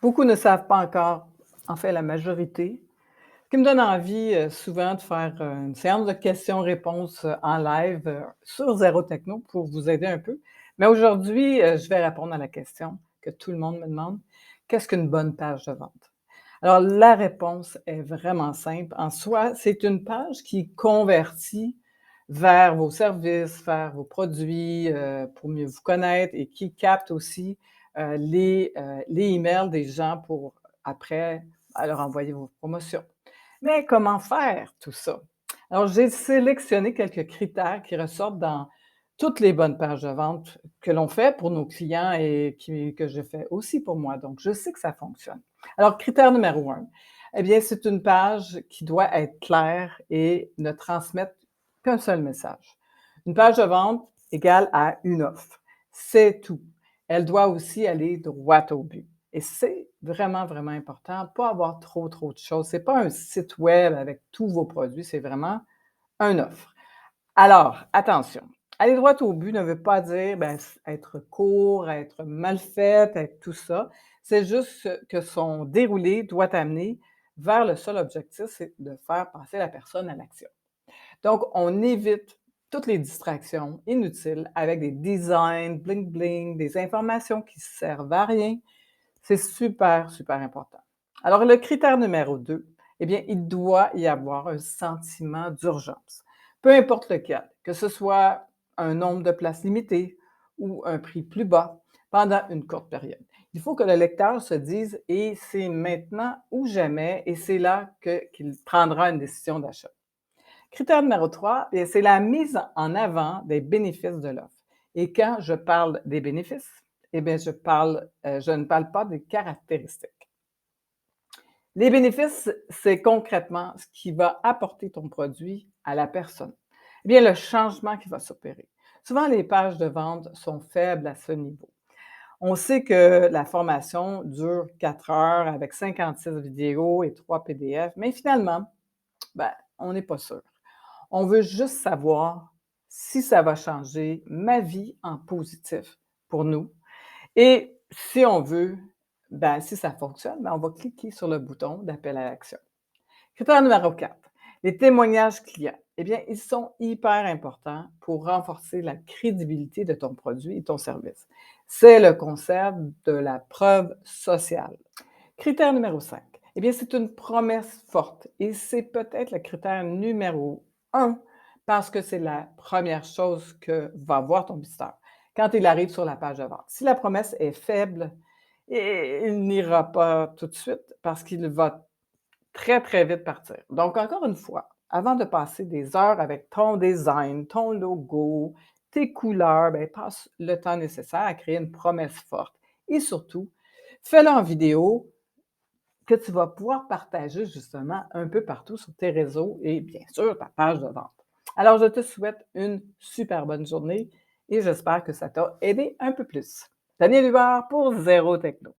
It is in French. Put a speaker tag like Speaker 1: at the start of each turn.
Speaker 1: Beaucoup ne savent pas encore, en fait la majorité, ce qui me donne envie, souvent de faire, une séance de questions-réponses, en live, sur Zéro Techno pour vous aider un peu. Mais aujourd'hui, je vais répondre à la question que tout le monde me demande: «Qu'est-ce qu'une bonne page de vente?» Alors la réponse est vraiment simple. En soi, c'est une page qui convertit vers vos services, vers vos produits, pour mieux vous connaître et qui capte aussi, les emails des gens pour après, leur envoyer vos promotions. Mais comment faire tout ça? Alors, j'ai sélectionné quelques critères qui ressortent dans toutes les bonnes pages de vente que l'on fait pour nos clients et que je fais aussi pour moi. Donc, je sais que ça fonctionne. Alors, critère numéro un, eh bien, c'est une page qui doit être claire et ne transmettre qu'un seul message. Une page de vente égale à une offre. C'est tout. Elle doit aussi aller droit au but. Et c'est vraiment, vraiment important, pas avoir trop de choses. C'est pas un site web avec tous vos produits, c'est vraiment une offre. Alors, attention, aller droit au but ne veut pas dire, être court, être mal fait, être tout ça. C'est juste que son déroulé doit amener vers le seul objectif, c'est de faire passer la personne à l'action. Donc, on évite toutes les distractions inutiles avec des designs bling bling, des informations qui servent à rien. C'est super, super important. Alors, le critère numéro 2, eh bien, il doit y avoir un sentiment d'urgence. Peu importe lequel, que ce soit un nombre de places limitées ou un prix plus bas pendant une courte période. Il faut que le lecteur se dise: «Et c'est maintenant ou jamais» et c'est là qu'il prendra une décision d'achat. Critère numéro 3, bien, c'est la mise en avant des bénéfices de l'offre. Et quand je parle des bénéfices, eh bien, je ne parle pas des caractéristiques. Les bénéfices, c'est concrètement ce qui va apporter ton produit à la personne. Eh bien, le changement qui va s'opérer. Souvent, les pages de vente sont faibles à ce niveau. On sait que la formation dure 4 heures avec 56 vidéos et 3 PDF, mais finalement, on n'est pas sûr. On veut juste savoir si ça va changer ma vie en positif pour nous et si on veut, si ça fonctionne, on va cliquer sur le bouton d'appel à l'action. Critère numéro 4, les témoignages clients. Eh bien, ils sont hyper importants pour renforcer la crédibilité de ton produit et ton service. C'est le concept de la preuve sociale. Critère numéro 5, eh bien, c'est une promesse forte et c'est peut-être le critère numéro 1 parce que c'est la première chose que va voir ton visiteur quand il arrive sur la page de vente. Si la promesse est faible, il n'ira pas tout de suite parce qu'il va très, très vite partir. Donc encore une fois, avant de passer des heures avec ton design, ton logo, tes couleurs, passe le temps nécessaire à créer une promesse forte et surtout, fais-le en vidéo que tu vas pouvoir partager justement un peu partout sur tes réseaux et bien sûr ta page de vente. Alors, je te souhaite une super bonne journée et j'espère que ça t'a aidé un peu plus. Daniel Hubert pour Zéro Techno.